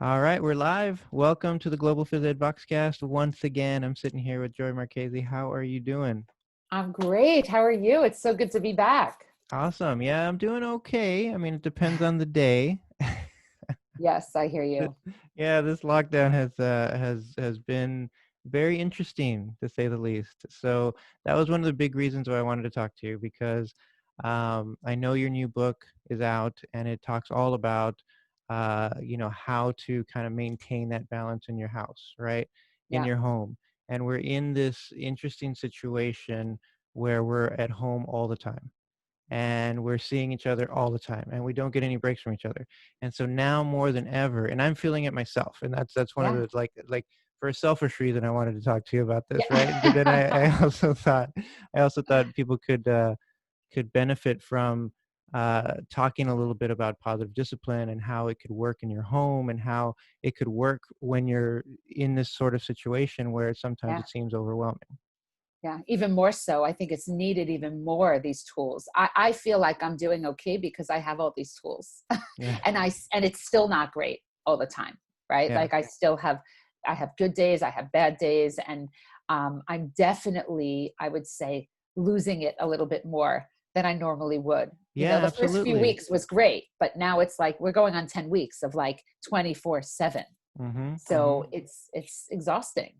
All right, we're live. Welcome to the Global Phys Ed Boxcast. Once again, I'm sitting here with Joy Marchese. How are you doing? I'm great. How are you? It's so good to be back. Awesome. Yeah, I'm doing okay. I mean, it depends on the day. Yes, I hear Th- you. yeah, this lockdown has been very interesting to say the least. So that was one of the big reasons why I wanted to talk to you because I know your new book is out and it talks all about how to kind of maintain that balance in your house, right? In Yeah, your home. And we're in this interesting situation where we're at home all the time and we're seeing each other all the time and we don't get any breaks from each other. And so now more than ever, and I'm feeling it myself, and that's one of yeah, the like for a selfish reason I wanted to talk to you about this, right? But then I, yeah. I also thought people could benefit from talking a little bit about positive discipline and how it could work in your home and how it could work when you're in this sort of situation where sometimes Yeah, it seems overwhelming. yeah. Even more so. I think it's needed even more, these tools. I feel like I'm doing okay because I have all these tools. Yeah. And it's still not great all the time, right? Yeah. Like I have good days, I have bad days, and I'm definitely, I would say, losing it a little bit more than I normally would. Yeah, The first few absolutely. weeks was great, but now it's like we're going on 10 weeks of like 24/7. Mm-hmm. Mm-hmm. So it's exhausting.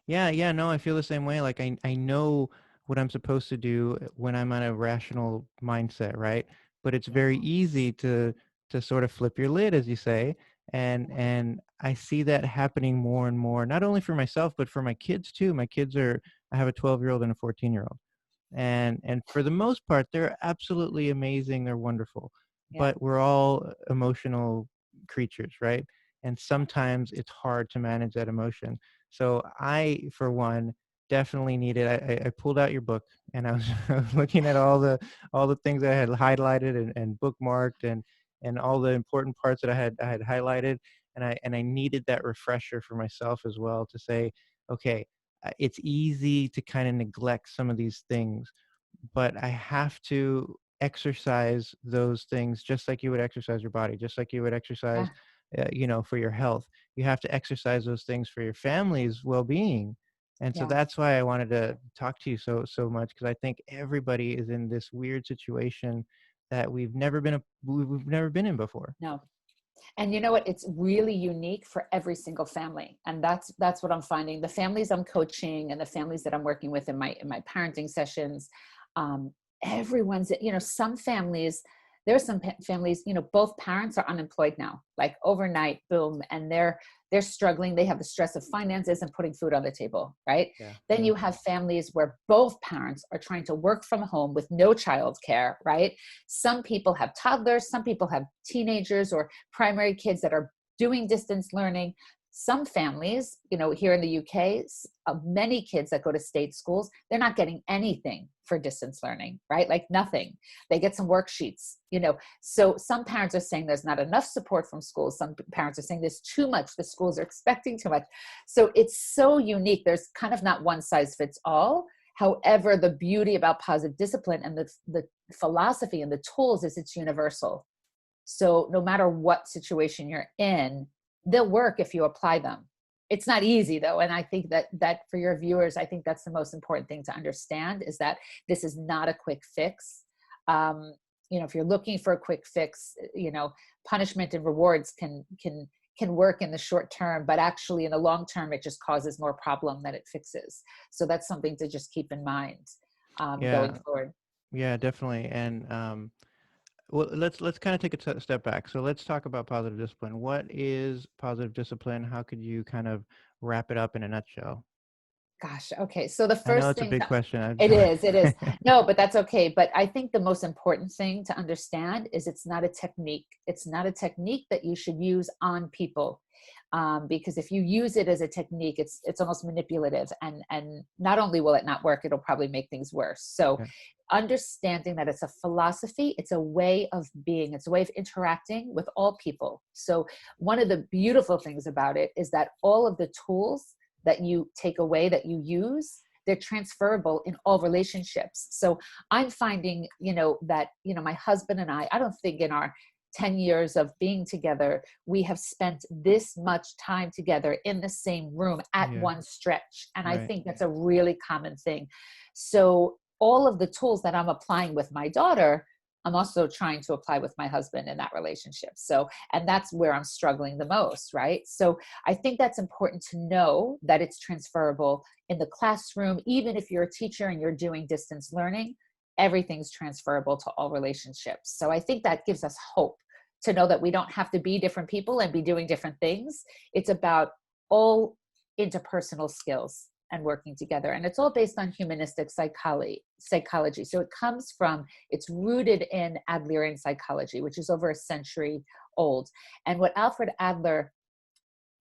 Yeah, yeah, no, I feel the same way. Like I know what I'm supposed to do when I'm on a rational mindset, right? But it's very easy to sort of flip your lid, as you say, and I see that happening more and more, not only for myself but for my kids too. I have a 12-year-old and a 14-year-old. And for the most part, they're absolutely amazing. They're wonderful. Yeah. But we're all emotional creatures, right? And Yeah. sometimes it's hard to manage that emotion. So I, for one, definitely needed. I pulled out your book and I was, I was looking at all the things I had highlighted and bookmarked and all the important parts that I had highlighted, and I needed that refresher for myself as well to say, okay, it's easy to kind of neglect some of these things, but I have to exercise those things just like you would exercise your body, just like you would exercise, Yeah. for your health. You have to exercise those things for your family's well-being. And so Yeah. that's why I wanted to talk to you so much, because I think everybody is in this weird situation that we've never been in before. No. And you know what? It's really unique for every single family. And that's what I'm finding. The families I'm coaching and the families that I'm working with in my parenting sessions, um, everyone's, some families, there are some families, both parents are unemployed now, like overnight, boom, and they're struggling. They have the stress of finances and putting food on the table, right? Yeah, Then yeah, you have families where both parents are trying to work from home with no childcare, right? Some people have toddlers, some people have teenagers or primary kids that are doing distance learning. Some families, here in the UK, many kids that go to state schools, they're not getting anything for distance learning, right? Like nothing. They get some worksheets. So some parents are saying there's not enough support from schools. Some parents are saying there's too much. The schools are expecting too much. So it's so unique. There's kind of not one size fits all. However, the beauty about positive discipline and the philosophy and the tools is it's universal. So no matter what situation you're in, they'll work if you apply them. It's not easy though. And I think that for your viewers, I think that's the most important thing to understand is that this is not a quick fix. Um, if you're looking for a quick fix, punishment and rewards can work in the short term, but actually in the long term, it just causes more problem than it fixes. So that's something to just keep in mind going yeah, forward. yeah, definitely. And well, let's kind of take a step back. So let's talk about positive discipline. What is positive discipline? How could you kind of wrap it up in a nutshell? Gosh, okay. So the I know first it's a thing big that question. it is. No, but that's okay. But I think the most important thing to understand is it's not a technique. It's not a technique that you should use on people. Because if you use it as a technique, it's almost manipulative, and not only will it not work, it'll probably make things worse. So Yeah, understanding that it's a philosophy, it's a way of being, it's a way of interacting with all people. So one of the beautiful things about it is that all of the tools that you take away, that you use, they're transferable in all relationships. So I'm finding, that, my husband and I don't think in our 10 years of being together, we have spent this much time together in the same room at Yeah. one stretch. And I Right. think that's a really common thing. So all of the tools that I'm applying with my daughter, I'm also trying to apply with my husband in that relationship. So, and that's where I'm struggling the most, right? So I think that's important to know that it's transferable in the classroom. Even if you're a teacher and you're doing distance learning, everything's transferable to all relationships. So I think that gives us hope to know that we don't have to be different people and be doing different things. It's about all interpersonal skills and working together. And it's all based on humanistic psychology. So it comes from, it's rooted in Adlerian psychology, which is over a century old. And what Alfred Adler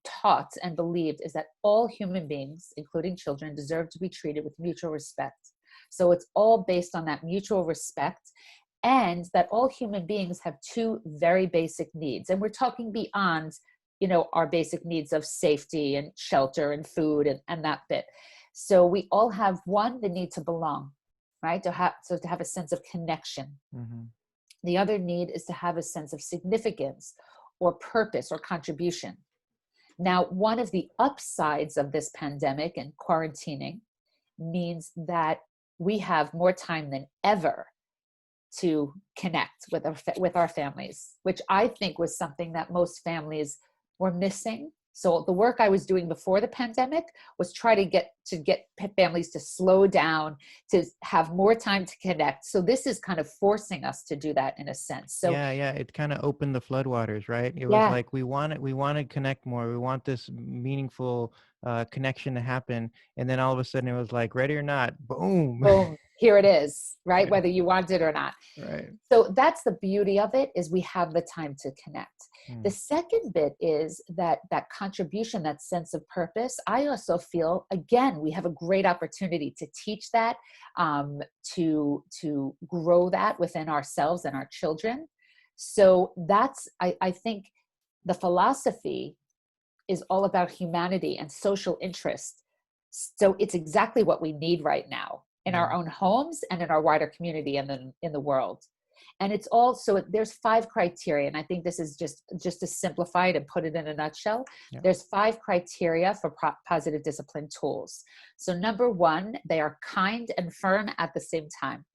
taught and believed is that all human beings, including children, deserve to be treated with mutual respect. So it's all based on that mutual respect, and that all human beings have two very basic needs. And we're talking beyond, our basic needs of safety and shelter and food and that bit. So we all have, one, the need to belong, right? To have a sense of connection. Mm-hmm. The other need is to have a sense of significance or purpose or contribution. Now, one of the upsides of this pandemic and quarantining means that we have more time than ever to connect with our families, which I think was something that most families were missing. So the work I was doing before the pandemic was try to get families to slow down, to have more time to connect. So this is kind of forcing us to do that in a sense. So yeah, it kind of opened the floodwaters, right? It was yeah, like we want to connect more. We want this meaningful connection to happen, and then all of a sudden it was like, ready or not, boom. boom, here it is, right? Yeah, Whether you want it or not. right. So that's the beauty of it, is we have the time to connect. The Mm. second bit is that contribution, that sense of purpose. I also feel, again, we have a great opportunity to teach that, to grow that within ourselves and our children. So that's, I think the philosophy is all about humanity and social interest. So it's exactly what we need right now in Yeah. our own homes and in our wider community and then in the world. And it's also, there's 5 criteria, and I think this is just to simplify it and put it in a nutshell. Yeah. There's 5 criteria for positive discipline tools. So number 1, they are kind and firm at the same time.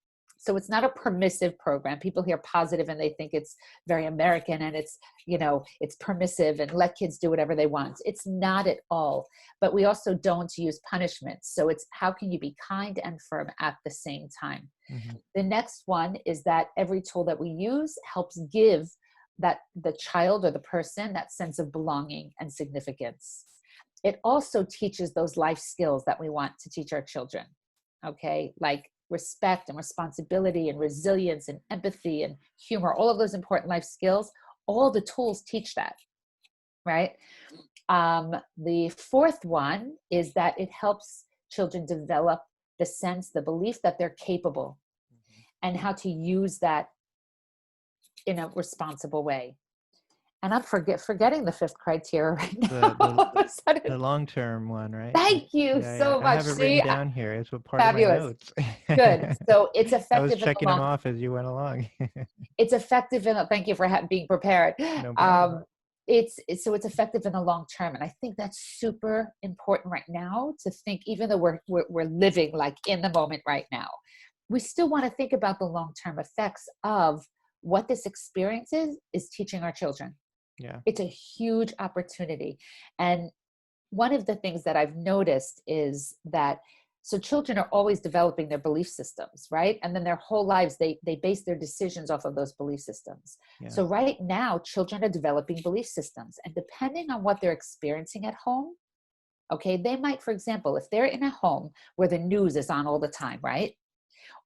So it's not a permissive program. People hear positive and they think it's very American and it's, it's permissive and let kids do whatever they want. It's not at all. But we also don't use punishment. So it's, how can you be kind and firm at the same time? Mm-hmm. The next one is that every tool that we use helps give that the child or the person that sense of belonging and significance. It also teaches those life skills that we want to teach our children. Okay, like respect and responsibility and resilience and empathy and humor, all of those important life skills. All the tools teach that, right? The fourth one is that it helps children develop the sense, the belief that they're capable, and how to use that in a responsible way. And I'm forgetting the 5th criteria right now. All of a The sudden. long-term one, right? Thank you Yeah. so I much. have it written See, down here. It's a part of my fabulous. notes. Good. So it's I was effective in the checking them long. off as you went along. It's effective in. Thank you for being prepared. No problem. So it's effective in the long term, and I think that's super important right now to think. Even though we're living like in the moment right now, we still want to think about the long term effects of what this experience is teaching our children. Yeah. It's a huge opportunity. And one of the things that I've noticed is that, so children are always developing their belief systems, right? And then their whole lives, they base their decisions off of those belief systems. Yeah. So right now, children are developing belief systems. And depending on what they're experiencing at home, okay, they might, for example, if they're in a home where the news is on all the time, right?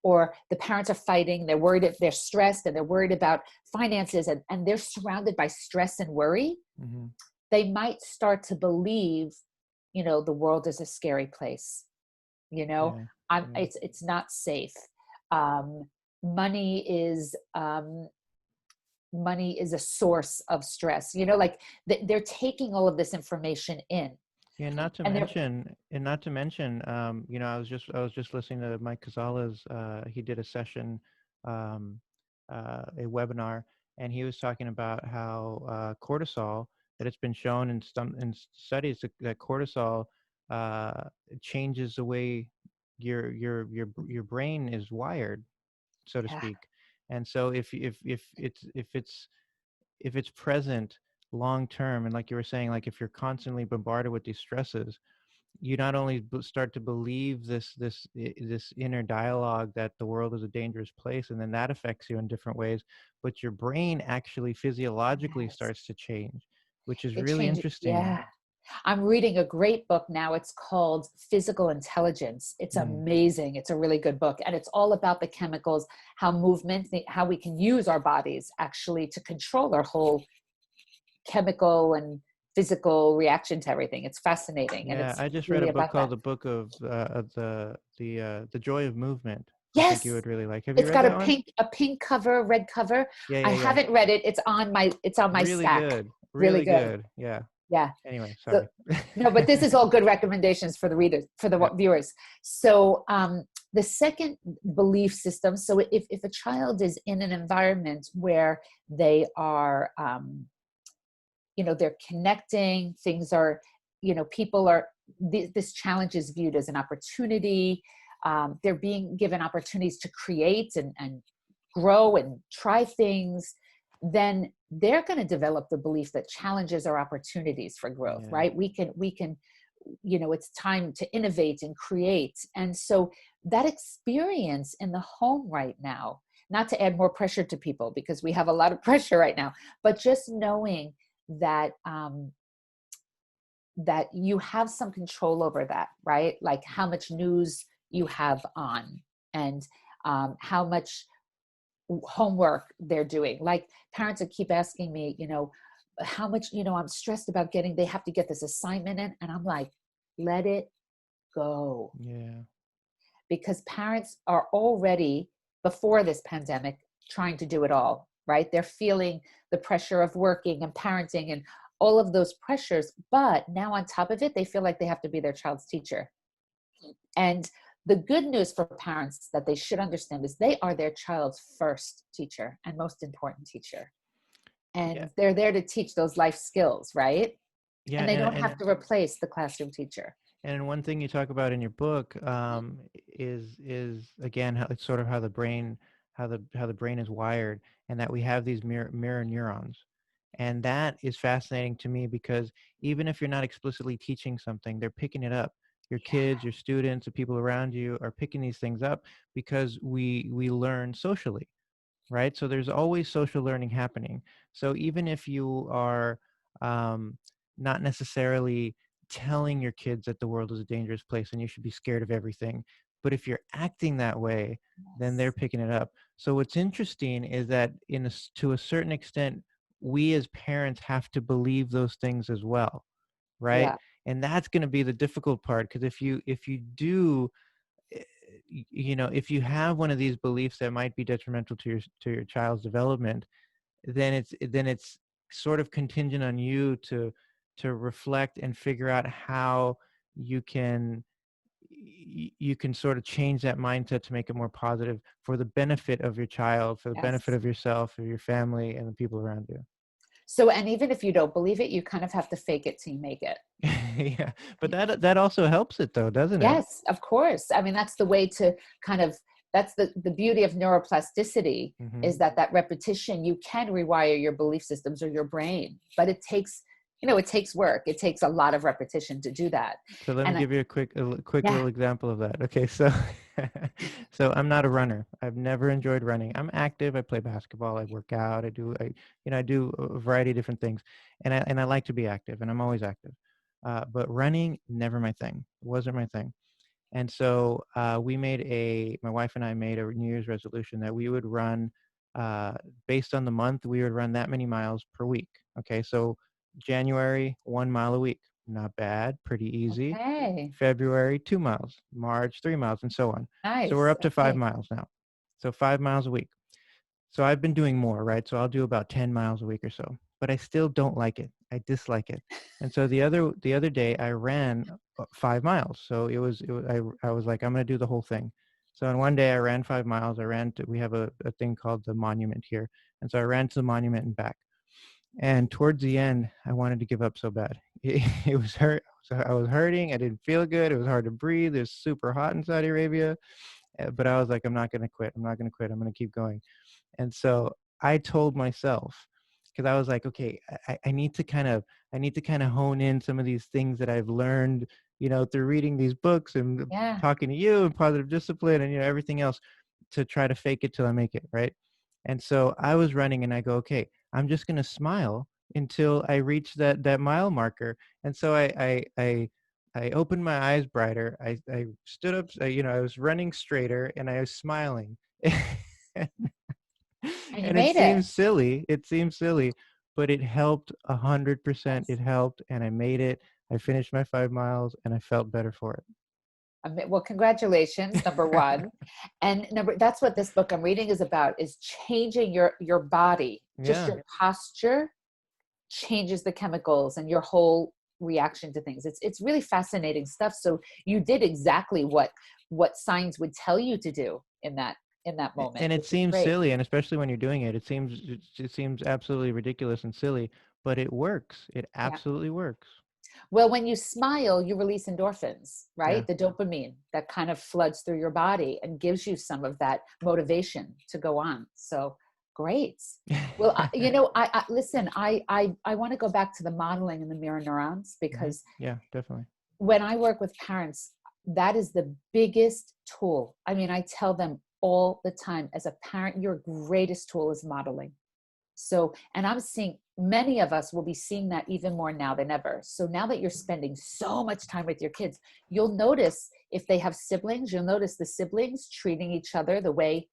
Or the parents are fighting, they're worried, they're stressed, and they're worried about finances, and they're surrounded by stress and worry, Mm-hmm. they might start to believe, the world is a scary place. Yeah. It's not safe. Um, money is a source of stress. Like they're taking all of this information in. Yeah, not to And mention, I was just listening to Mike Cazala's. He did a session, a webinar, and he was talking about how cortisol, that it's been shown in some in studies that cortisol uh, changes the way your brain is wired, so to Yeah. speak. And so if it's present long term, and like you were saying, like if you're constantly bombarded with these stresses, you not only start to believe this inner dialogue that the world is a dangerous place, and then that affects you in different ways, but your brain actually physiologically Yes. starts to change, which is It really changes. interesting. Yeah. I'm reading a great book now. It's called Physical Intelligence. It's Mm, amazing. It's a really good book. And it's all about the chemicals, how movement, how we can use our bodies actually to control our whole chemical and physical reaction to everything. It's fascinating. And yeah, it's I just read a really book about called that. the Book of the Joy of Movement. I think you Yes. would really like. Have you It's read got that one? a pink cover, red cover. Yeah, I yeah, yeah. haven't read it. It's on my Really stack. good. Really Really good. good. Yeah. Yeah. Anyway, So, sorry. no, but this is all good recommendations for the readers, for the Yeah. viewers. So, the second belief system. So, if a child is in an environment where they are, they're connecting, things are, people are. This challenge is viewed as an opportunity. They're being given opportunities to create and grow and try things, then they're going to develop the belief that challenges are opportunities for growth, Yeah. right? We can, it's time to innovate and create. And so that experience in the home right now, not to add more pressure to people because we have a lot of pressure right now, but just knowing that that you have some control over that, right? Like how much news you have on, and how much homework they're doing. Like parents that keep asking me, how much, I'm stressed about they have to get this assignment in. And I'm like, let it go. Yeah. Because parents are already, before this pandemic, trying to do it all, right? They're feeling the pressure of working and parenting and all of those pressures. But now on top of it, they feel like they have to be their child's teacher. And the good news for parents that they should understand is they are their child's first teacher and most important teacher. Yeah. And they're there to teach those life skills, right? Yeah. And they don't have And to replace the classroom teacher. And one thing you talk about in your book is again how it's sort of how the brain how the brain is wired, and that we have these mirror neurons, and that is fascinating to me because even if you're not explicitly teaching something, they're picking it up. Your kids, your students, the people around you are picking these things up because we learn socially, right? So there's always social learning happening. So even if you are um, not necessarily telling your kids that the world is a dangerous place and you should be scared of everything, but if you're acting that way, then they're Yes. picking it up. So what's interesting is that to a certain extent, we as parents have to believe those things as well, right? Yeah. And that's going to be the difficult part, because if you do if you have one of these beliefs that might be detrimental to your child's development, then it's sort of contingent on you to reflect and figure out how you can you can sort of change that mindset to make it more positive for the benefit of your child, for the benefit Yes. of yourself, of your family, and the people around you. So, and even if you don't believe it, you kind of have to fake it till you make it. Yeah, but that also helps it though, doesn't it? Yes, of course. I mean, that's the way to kind of, that's the beauty of neuroplasticity, Hmm. is that that repetition, you can rewire your belief systems or your brain, but it takes, it takes work. It takes a lot of repetition to do that. So let me And give you quick yeah, little example of that. Okay, so so I'm not a runner. I've never enjoyed running. I'm active. I play basketball. I work out. I do a variety of different things, and I like to be active, and I'm always active. But running, never my thing. Wasn't my thing. And so my wife and I made a New Year's resolution that we would run, uh, based on the month, we would run that many miles per week. Okay, so January, 1 mile a week, not bad, pretty easy. okay, February, 2 miles. March, 3 miles, and so on. So we're nice. up to five Okay. miles now. So 5 miles a week. So I've been doing more, right? So I'll do about 10 miles a week or so, but I still don't like it. I dislike it. And so the other day I ran 5 miles. So I was like, I'm going to do the whole thing. So on one day I ran 5 miles. We have a thing called the monument here. And so I ran to the monument and back. And towards the end, I wanted to give up so bad. It was hurt. So I was hurting. I didn't feel good. It was hard to breathe. It was super hot in Saudi Arabia. But I was like, I'm not going to quit. I'm not going to quit. I'm going to keep going. And so I told myself, because I was like, okay, I need to kind of, hone in some of these things that I've learned, through reading these books and Yeah. talking to you and positive discipline and, everything else, to try to fake it till I make it. Right. And so I was running and I go, okay, I'm just going to smile until I reach that mile marker. And so I opened my eyes brighter. I stood up, I was running straighter and I was smiling. And you And it made it. seems silly. It seems silly, but it helped 100%. Yes. It helped, and I made it. I finished my 5 miles, and I felt better for Well, congratulations, number it. one. And that's what this book I'm reading is about, is changing your body. Just Yeah, your posture changes the chemicals and your whole reaction to things. It's really fascinating stuff. So you did exactly what science would tell you to do in that moment, and it which is seems great. silly, and especially when you're doing it, it seems absolutely ridiculous and silly, but it works. It Yeah. absolutely works. Well, when you smile, you release endorphins, Yeah. right? The dopamine that kind of floods through your body and gives you some of that motivation to go on. So great. Well, listen, I want to go back to the modeling and the mirror neurons, because Yeah, definitely. when I work with parents, that is the biggest tool. I mean, I tell them all the time, as a parent, your greatest tool is modeling. So, and I'm seeing many of us will be seeing that even more now than ever. So now that you're spending so much time with your kids, you'll notice if they have siblings, you'll notice the siblings treating each other the way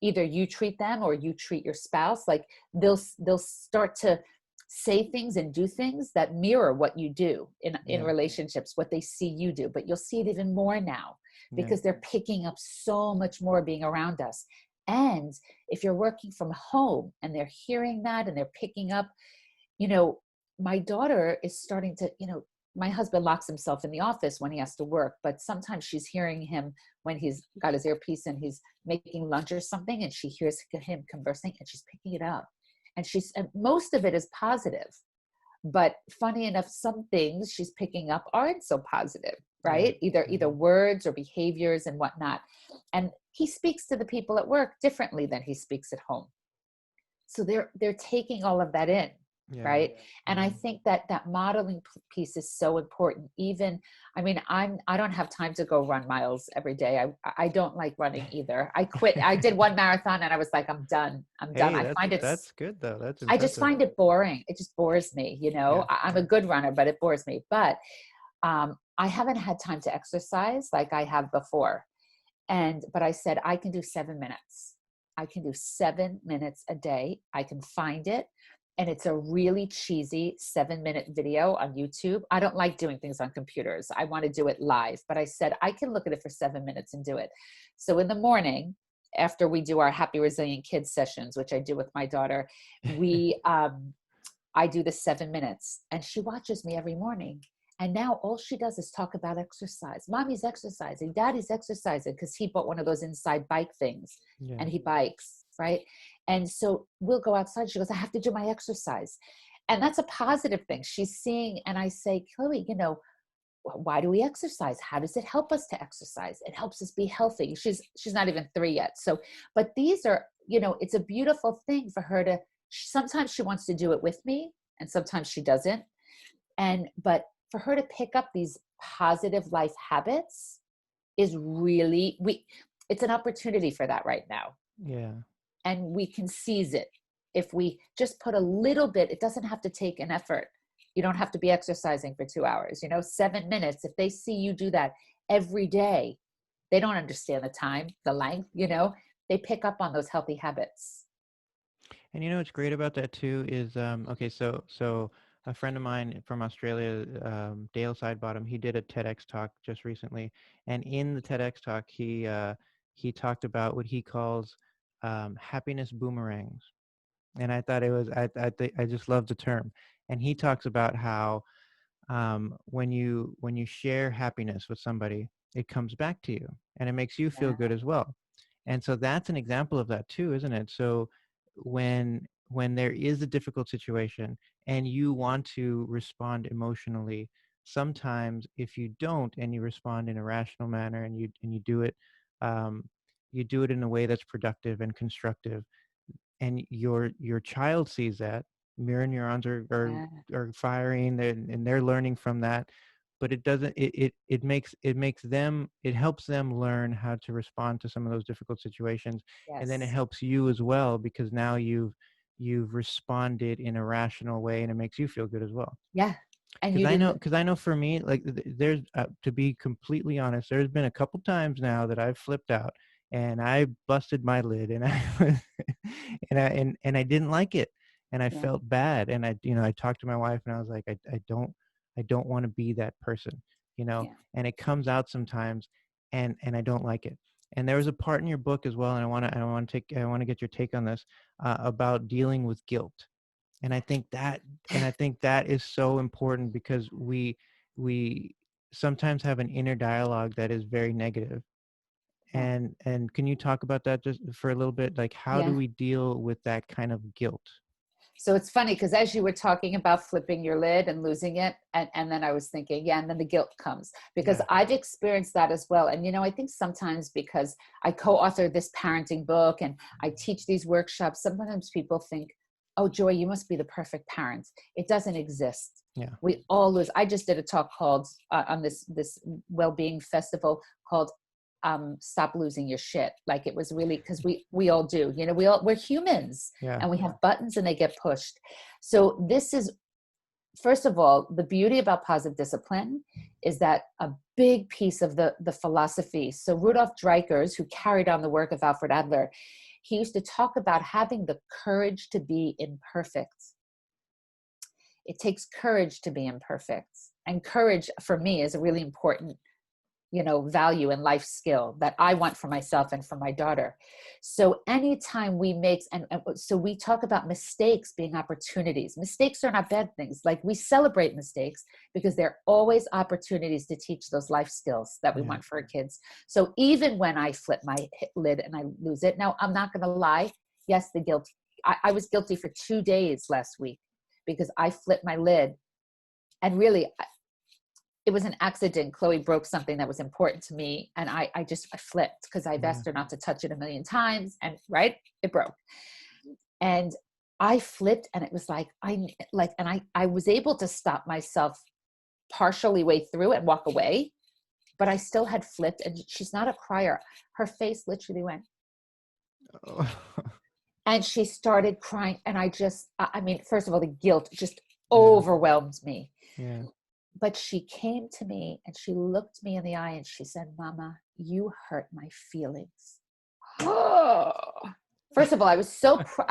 either you treat them or you treat your spouse. Like they'll start to say things and do things that mirror what you do in Yeah. relationships, what they see you do. But you'll see it even more now Yeah. because they're picking up so much more being around us. And if you're working from home and they're hearing that and they're picking up, you know, my daughter is starting to, my husband locks himself in the office when he has to work, but sometimes she's hearing him when he's got his earpiece and he's making lunch or something, and she hears him conversing and she's picking it up. And most of it is positive, but funny enough, some things she's picking up aren't so positive, Yeah. right? Either words or behaviors and whatnot. And he speaks to the people at work differently than he speaks at home. So they're taking all of that in, Yeah. right? And I think that modeling piece is so important. Even, I mean, I don't have time to go run miles every day. I don't like running either. I quit. I did one marathon and I was like, I'm done. I'm done. Hey, I find that's good though. That's I just impressive. find it boring. It just bores me. Yeah. I'm a good runner, but it bores me. But I haven't had time to exercise like I have before. But I said, I can do 7 minutes. I can do 7 minutes a day. I can find it. And it's a really cheesy 7-minute video on YouTube. I don't like doing things on computers. I want to do it live. But I said, I can look at it for 7 minutes and do it. So in the morning, after we do our Happy Resilient Kids sessions, which I do with my daughter, I do the 7 minutes and she watches me every morning. And now all she does is talk about exercise. Mommy's exercising, daddy's exercising, because he bought one of those inside bike things Yeah. and he bikes, right? And so we'll go outside. She goes, I have to do my exercise. And that's a positive thing. She's seeing, and I say, Chloe, why do we exercise? How does it help us to exercise? It helps us be healthy. She's not even 3 yet. So, but these are, it's a beautiful thing for her to, sometimes she wants to do it with me and sometimes she doesn't. But for her to pick up these positive life habits is really, it's an opportunity for that right now. Yeah. And we can seize it. If we just put a little bit, it doesn't have to take an effort. You don't have to be exercising for 2 hours, 7 minutes. If they see you do that every day, they don't understand the time, the length, they pick up on those healthy habits. And what's great about that too is okay, so a friend of mine from Australia, Dale Sidebottom, he did a TEDx talk just recently, and in the TEDx talk, he talked about what he calls happiness boomerangs, and I thought it was I just love the term, and he talks about how when you share happiness with somebody, it comes back to you, and it makes you feel Yeah. good as well, and so that's an example of that too, isn't it? So when there is a difficult situation and you want to respond emotionally, sometimes if you don't and you respond in a rational manner and you do it, um, you do it in a way that's productive and constructive, and your child sees that, mirror neurons Yeah. are firing, and they're learning from that. But it doesn't it makes them, it helps them learn how to respond to some of those difficult situations. And then it Yes. helps you as well, because now you've responded in a rational way, and it makes you feel good as well. Yeah. And Because you I know, didn't. because I know for me, like there's to be completely honest, there's been a couple times now that I've flipped out and I busted my lid, and I and I didn't like it, and I Yeah. felt bad, and I talked to my wife, and I was like, I don't want to be that person, Yeah. and it comes out sometimes, and I don't like it. And there was a part in your book as well, and I want to get your take on this, about dealing with guilt. And I think that is so important, because we sometimes have an inner dialogue that is very negative. Yeah. And can you talk about that just for a little bit? Like, how do Yeah. we deal with that kind of guilt? So it's funny because as you were talking about flipping your lid and losing it, and then I was thinking, yeah, and then the guilt comes because Yeah. I've experienced that as well. And, I think sometimes because I co-authored this parenting book and I teach these workshops, sometimes people think, oh, Joy, you must be the perfect parent. It doesn't exist. Yeah. We all lose. I just did a talk called on this well-being festival called stop losing your shit. Like it was really because we all do, we're humans Yeah. and we have buttons and they get pushed. So this is, first of all, the beauty about positive discipline is that a big piece of the philosophy. So Rudolf Dreikurs, who carried on the work of Alfred Adler, he used to talk about having the courage to be imperfect. It takes courage to be imperfect. And courage for me is a really important value and life skill that I want for myself and for my daughter. So anytime we make, and so we talk about mistakes being opportunities. Mistakes are not bad things. Like we celebrate mistakes because they're always opportunities to teach those life skills that we Yeah. want for our kids. So even when I flip my lid and I lose it, now I'm not going to lie. Yes, the guilt. I was guilty for 2 days last week because I flipped my lid, and really it was an accident. Chloe broke something that was important to me. And I flipped because I've Yeah. asked her not to touch it a million times, and it broke. And I flipped, and it was I was able to stop myself partially way through and walk away, but I still had flipped. And she's not a crier. Her face literally went, Oh. and she started crying. And I mean, first of all, the guilt just Yeah. overwhelmed me. Yeah. But she came to me and she looked me in the eye and she said, Mama, you hurt my feelings. First of all, I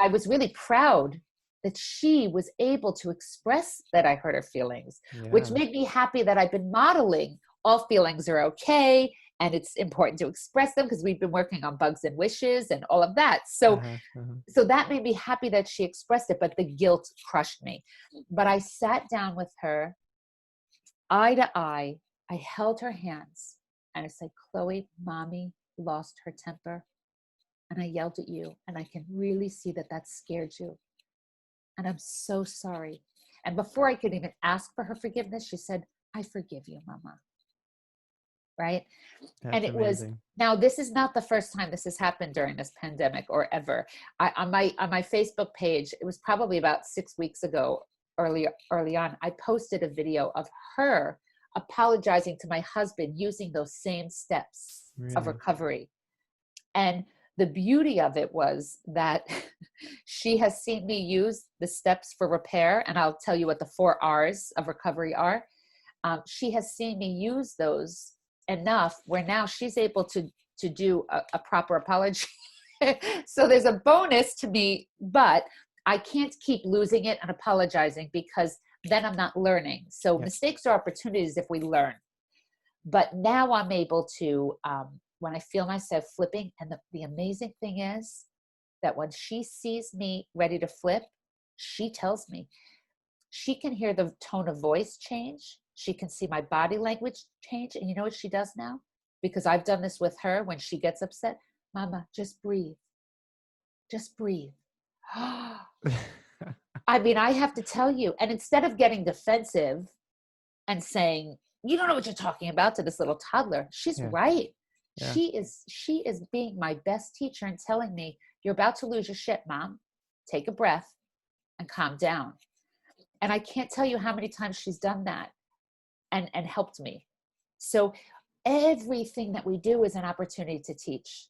was really proud that she was able to express that I hurt her feelings, which Yeah. made me happy that I've been modeling all feelings are okay. And it's important to express them because we've been working on bugs and wishes and all of that. So, Uh-huh. Uh-huh. so that made me happy that she expressed it, but the guilt crushed me. But I sat down with her eye to eye. I held her hands and I said, Chloe, Mommy lost her temper. And I yelled at you. And I can really see that scared you. And I'm so sorry. And before I could even ask for her forgiveness, she said, I forgive you, Mama. Right? And That's it was, amazing. now this is not the first time this has happened during this pandemic or ever. On my Facebook page, it was probably about 6 weeks ago, early on, I posted a video of her apologizing to my husband using those same steps of Really. recovery. And the beauty of it was that she has seen me use the steps for repair, and I'll tell you what the 4 R's of recovery are. She has seen me use those enough where now she's able to do a proper apology. So there's a bonus to me, but I can't keep losing it and apologizing because then I'm not learning. So Yep. mistakes are opportunities if we learn. But now I'm able to, when I feel myself flipping, and the amazing thing is that when she sees me ready to flip, she tells me. She can hear the tone of voice change. She can see my body language change. And you know what she does now? Because I've done this with her when she gets upset. Mama, just breathe. Just breathe. I mean, I have to tell you, and instead of getting defensive and saying, you don't know what you're talking about to this little toddler, she's Yeah. right. Yeah. She is being my best teacher and telling me, you're about to lose your shit, mom. Take a breath and calm down. And I can't tell you how many times she's done that and helped me. So everything that we do is an opportunity to teach.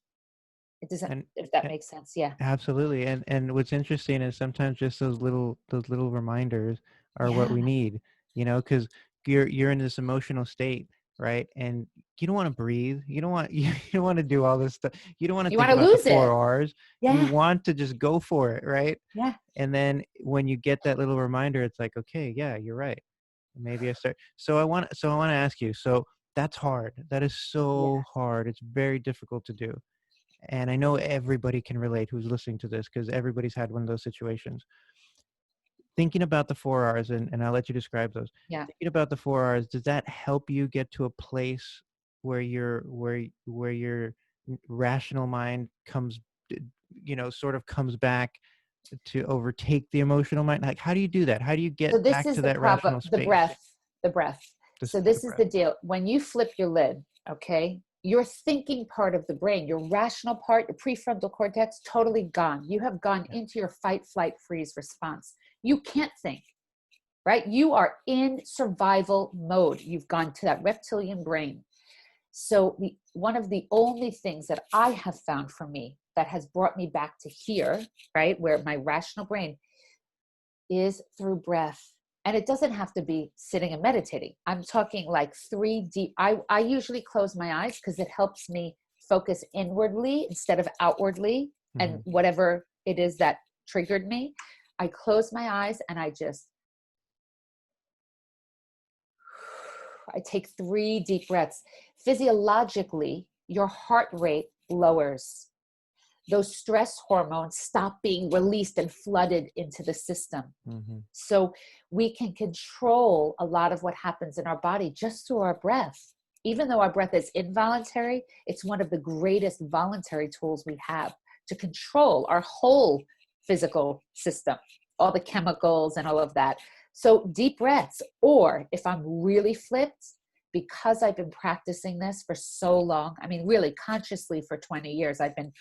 It doesn't, And, if that and makes sense. Yeah. absolutely. And what's interesting is sometimes just those little reminders are what Yeah. we need, because you're in this emotional state, right? And you don't want to breathe. You don't want you don't want to do all this stuff. You don't want to You think want to about the lose four it. R's. You Yeah. want to just go for it, right? Yeah. And then when you get that little reminder, it's like, okay, yeah, you're right. Maybe I start. So I want to ask you. So that's hard. That is Yeah. so hard. It's very difficult to do. And I know everybody can relate who's listening to this because everybody's had one of those situations. Thinking about the four R's, and I'll let you describe those. Yeah. Thinking about the four R's, does that help you get to a place where your rational mind comes, sort of comes back to overtake the emotional mind? Like, how do you do that? How do you So get this back is to the that problem, rational the space? breath, the breath. So The this is breath. the deal. When you flip your lid, okay, your thinking part of the brain, your rational part, your prefrontal cortex, totally gone. You have gone Yeah. into your fight, flight, freeze response. You can't think, right? You are in survival mode. You've gone to that reptilian brain. So one of the only things that I have found for me that has brought me back to here, right, where my rational brain is through breath. And it doesn't have to be sitting and meditating. I'm talking like 3D. I usually close my eyes because it helps me focus inwardly instead of outwardly. And Mhm. whatever it is that triggered me, I close my eyes and I take 3 deep breaths. Physiologically, your heart rate lowers. Those stress hormones stop being released and flooded into the system. Mhm. So we can control a lot of what happens in our body just through our breath. Even though our breath is involuntary, it's one of the greatest voluntary tools we have to control our whole physical system, all the chemicals and all of that. So deep breaths, or if I'm really flipped, because I've been practicing this for so long, I mean, really consciously for 20 years, I've been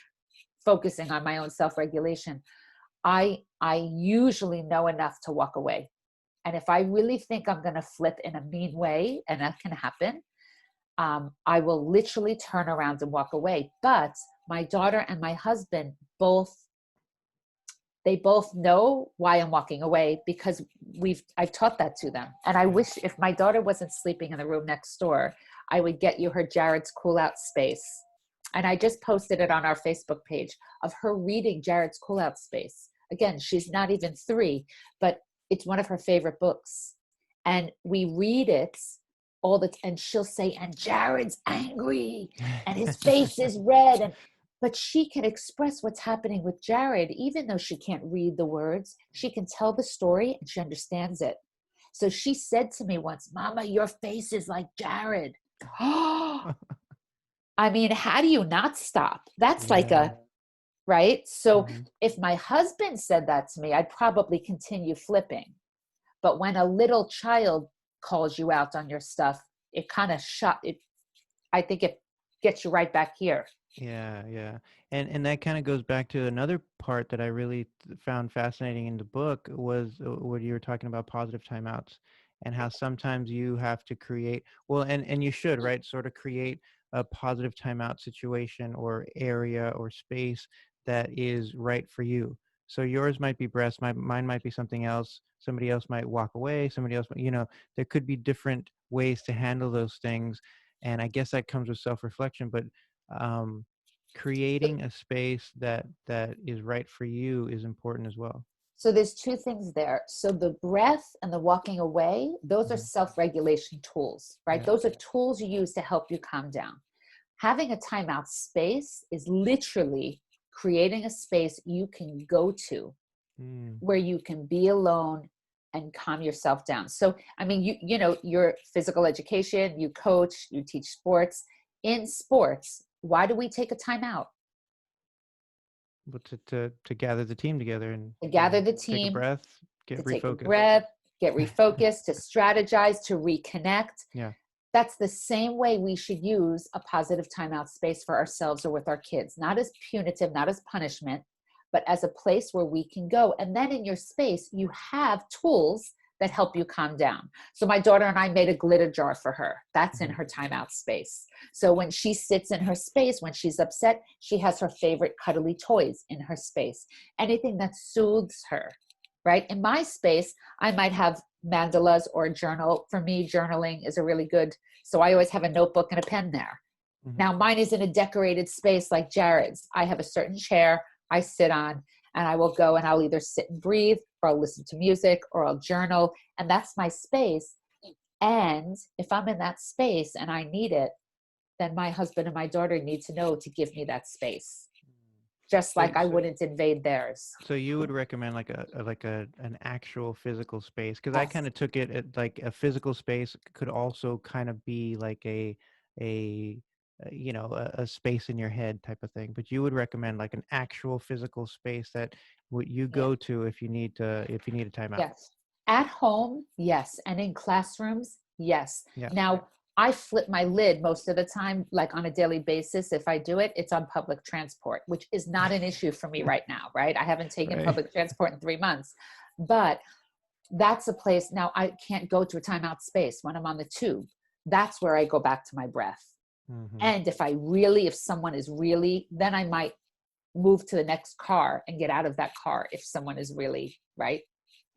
focusing on my own self-regulation. I usually know enough to walk away. And if I really think I'm going to flip in a mean way, and that can happen, I will literally turn around and walk away. But my daughter and my husband they both know why I'm walking away because I've taught that to them. And I wish if my daughter wasn't sleeping in the room next door, I would get you her Jared's Cool Out Space. And I just posted it on our Facebook page of her reading Jared's Cool Out Space. Again, she's not even 3, but it's one of her favorite books. And we read it and she'll say, and Jared's angry and his face is red. But she can express what's happening with Jared, even though she can't read the words. She can tell the story and she understands it. So she said to me once, Mama, your face is like Jared. I mean, how do you not stop? That's like Yeah. right? So Mhm. if my husband said that to me, I'd probably continue flipping. But when a little child calls you out on your stuff, it kind of I think it gets you right back here. Yeah, yeah. And that kind of goes back to another part that I really found fascinating in the book was what you were talking about positive timeouts and how sometimes you have to create, well, and you should, right? Sort of create a positive timeout situation or area or space that is right for you. So yours might be breaths, mine might be something else. Somebody else might walk away. Somebody else, there could be different ways to handle those things. And I guess that comes with self-reflection, but um, creating a space that is right for you is important as well. So there's 2 things there. So the breath and the walking away, those are Hmm. self-regulation tools, right? Yeah. Those are tools you use to help you calm down. Having a timeout space is literally creating a space you can go to Mm. where you can be alone and calm yourself down. So, I mean, your physical education, you coach, you teach sports. In sports, why do we take a timeout? But to gather the team together and To gather the take a team, breath, get to take a refocused. breath, get refocused, to strategize, to reconnect. Yeah. That's the same way we should use a positive timeout space for ourselves or with our kids, not as punitive, not as punishment, but as a place where we can go. And then in your space, you have tools that help you calm down. So my daughter and I made a glitter jar for her. That's in Mhm. her timeout space. So when she sits in her space, when she's upset, she has her favorite cuddly toys in her space. Anything that soothes her, right? In my space, I might have mandalas or a journal. For me, journaling is a really good, so I always have a notebook and a pen there. Mhm. Now, mine is in a decorated space like Jared's. I have a certain chair I sit on, and I will go and I'll either sit and breathe, or I'll listen to music, or I'll journal. And that's my space. And if I'm in that space and I need it, then my husband and my daughter need to know to give me that space, just So, like I wouldn't invade theirs. so you would recommend like a an actual physical space? Because I kind Yes. of took it at like a physical space could also kind of be like a you know, a space in your head type of thing. But you would recommend like an actual physical space that what you Yeah. go to if you need a timeout. Yes. At home, yes. And in classrooms, yes. Yeah. Now, I flip my lid most of the time, like on a daily basis. If I do it, it's on public transport, which is not an issue for me right now, right? I haven't taken Right. public transport in 3 months, but that's a place. Now, I can't go to a timeout space when I'm on the tube. That's where I go back to my breath. Hmm. And if someone is really, then I might move to the next car and get out of that car if someone is really, right,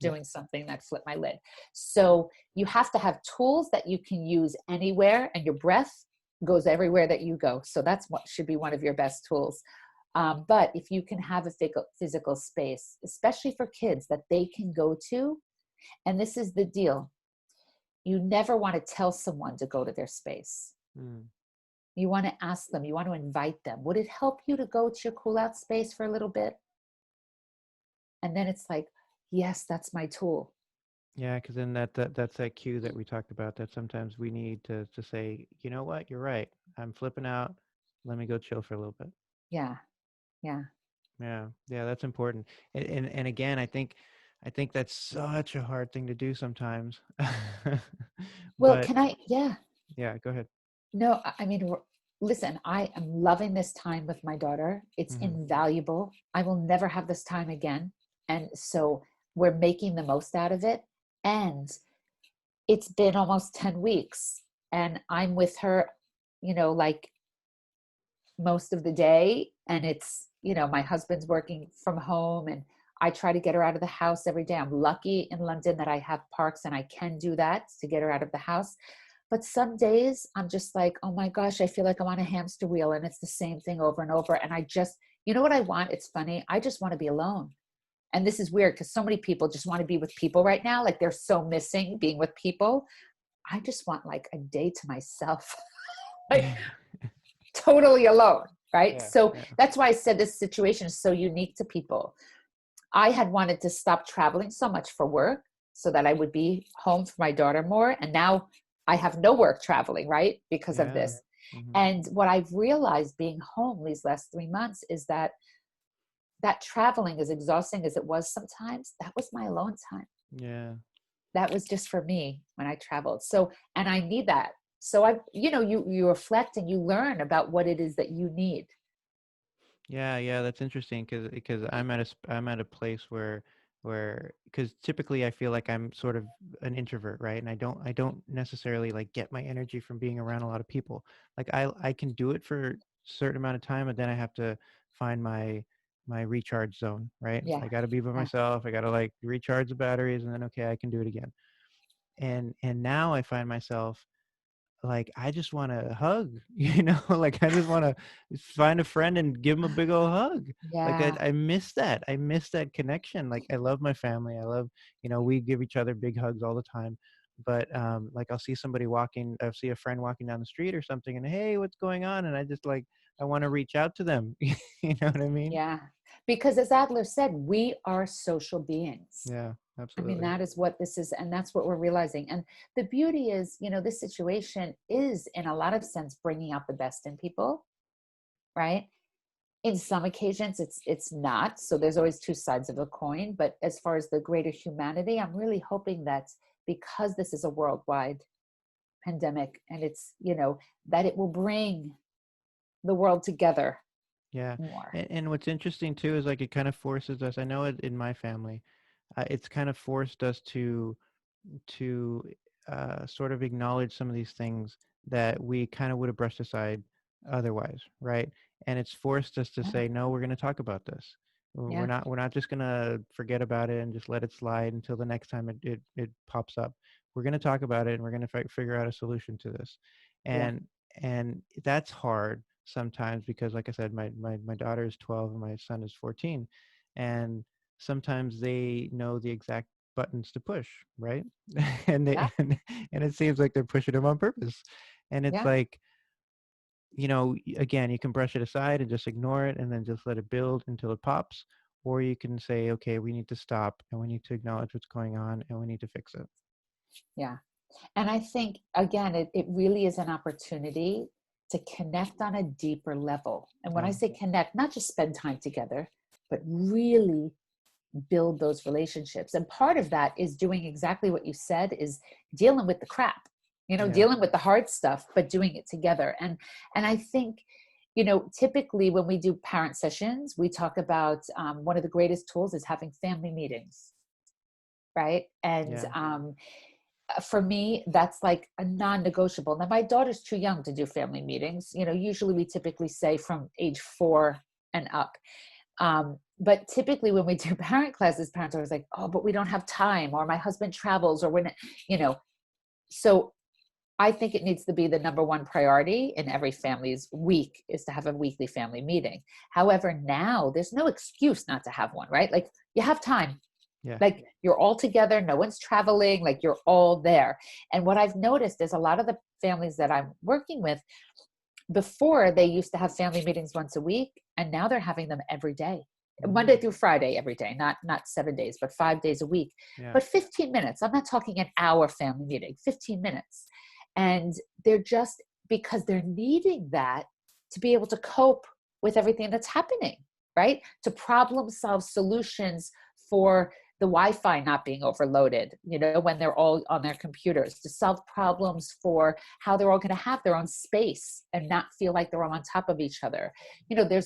Yeah. doing something that flipped my lid. So you have to have tools that you can use anywhere, and your breath goes everywhere that you go. So that's what should be one of your best tools. But if you can have a physical space, especially for kids that they can go to, and this is the deal, you never want to tell someone to go to their space. Mm. You want to ask them, you want to invite them. Would it help you to go to your cool out space for a little bit? And then it's like, yes, that's my tool. Yeah, because then that's that cue that we talked about that sometimes we need to say, you know what, you're right. I'm flipping out. Let me go chill for a little bit. Yeah. Yeah. Yeah, yeah, that's important. And again, I think that's such a hard thing to do sometimes. Well, But yeah. yeah, go ahead. No, I mean, listen, I am loving this time with my daughter. It's Hmm. invaluable. I will never have this time again. And so we're making the most out of it. And it's been almost 10 weeks. And I'm with her, like most of the day. And it's, my husband's working from home, and I try to get her out of the house every day. I'm lucky in London that I have parks and I can do that to get her out of the house. But some days I'm just like, oh my gosh, I feel like I'm on a hamster wheel and it's the same thing over and over. And I just, what I want? It's funny. I just want to be alone. And this is weird because so many people just want to be with people right now. Like they're so missing being with people. I just want like a day to myself, like totally alone. Right. Yeah, So yeah. that's why I said this situation is so unique to people. I had wanted to stop traveling so much for work so that I would be home for my daughter more. And now I have no work traveling, right? Because of Yeah. this. Hmm. And what I've realized being home these last 3 months is that traveling, as exhausting as it was sometimes, that was my alone time. Yeah. That was just for me when I traveled. So, and I need that. So you reflect and you learn about what it is that you need. Yeah, yeah, that's interesting because I'm at a place where because typically I feel like I'm sort of an introvert, right? And I don't necessarily like get my energy from being around a lot of people. Like I can do it for a certain amount of time, and then I have to find my recharge zone, right? Yeah. I got to be by Yeah. myself. I got to like recharge the batteries, and then okay, I can do it again. And now I find myself like I just want to hug, you know, like I just want to find a friend and give them a big old hug. Like Yeah. I miss that. I miss that connection. Like I love my family. I love, you know, we give each other big hugs all the time. But like I'll see a friend walking down the street or something, and hey, what's going on? And I just like I want to reach out to them. You know what I mean? Yeah. Because as Adler said, we are social beings. Yeah, I mean, absolutely. that is what this is, and that's what we're realizing. And the beauty is, this situation is, in a lot of sense, bringing out the best in people, right? In some occasions, it's not. So there's always two sides of a coin. But as far as the greater humanity, I'm really hoping that because this is a worldwide pandemic, and it's, that it will bring the world together Yeah. more. And what's interesting too is like it kind of forces us, I know it in my family, it's kind of forced us to sort of acknowledge some of these things that we kind of would have brushed aside otherwise, right? And it's forced us to Yeah. say, no, we're going to talk about this. We're Yeah. not just going to forget about it and just let it slide until the next time it pops up. We're going to talk about it, and we're going to figure out a solution to this. Yeah. And that's hard sometimes because, like I said, my daughter is 12 and my son is 14, and sometimes they know the exact buttons to push, right? and Yeah. they and it seems like they're pushing them on purpose. And it's Yeah. like, again, you can brush it aside and just ignore it and then just let it build until it pops. Or you can say, okay, we need to stop and we need to acknowledge what's going on and we need to fix it. Yeah. And I think, again, it really is an opportunity to connect on a deeper level. And when I Yeah. say connect, not just spend time together, but really build those relationships. And part of that is doing exactly what you said, is dealing with the crap, Yeah. dealing with the hard stuff, but doing it together. And I think, typically when we do parent sessions, we talk about one of the greatest tools is having family meetings, right? And Yeah. for me, that's like a non-negotiable. Now, my daughter's too young to do family meetings. Usually we typically say from age 4 and up. But typically when we do parent classes, parents are always like, oh, but we don't have time, or my husband travels, or when, you know, so I think it needs to be the number one priority in every family's week, is to have a weekly family meeting. However, now there's no excuse not to have one, right? Like, you have time, Yeah. like you're all together, no one's traveling, like you're all there. And what I've noticed is a lot of the families that I'm working with, before they used to have family meetings once a week, and now they're having them every day, Monday through Friday, every day, not 7 days, but 5 days a week. Yeah. But 15 minutes, I'm not talking an hour family meeting, 15 minutes. And they're just, because they're needing that to be able to cope with everything that's happening, right? To problem solve solutions for the Wi-Fi not being overloaded, when they're all on their computers, to solve problems for how they're all going to have their own space and not feel like they're all on top of each other.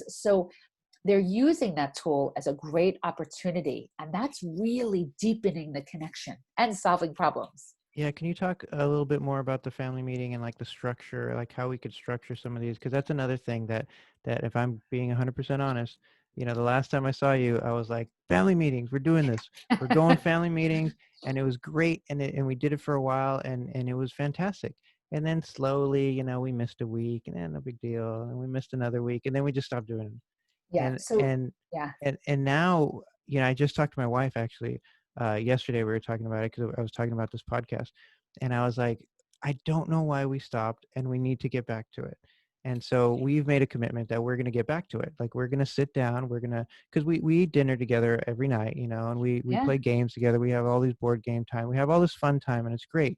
So they're using that tool as a great opportunity, and that's really deepening the connection and solving problems. Yeah, can you talk a little bit more about the family meeting and like the structure, like how we could structure some of these? Because that's another thing that if I'm being 100% honest, the last time I saw you, I was like, family meetings, we're doing this, we're going family meetings, and it was great, and we did it for a while, and it was fantastic. And then slowly, we missed a week, and then no big deal, and we missed another week, and then we just stopped doing it. Yeah. and So, and yeah. and now, I just talked to my wife actually yesterday. We were talking about it because I was talking about this podcast, and I was like, I don't know why we stopped, and we need to get back to it. And so we've made a commitment that we're going to get back to it. Like, we're going to sit down, we're going to, because we eat dinner together every night, and we Yeah. play games together, we have all these board game time, we have all this fun time, and it's great.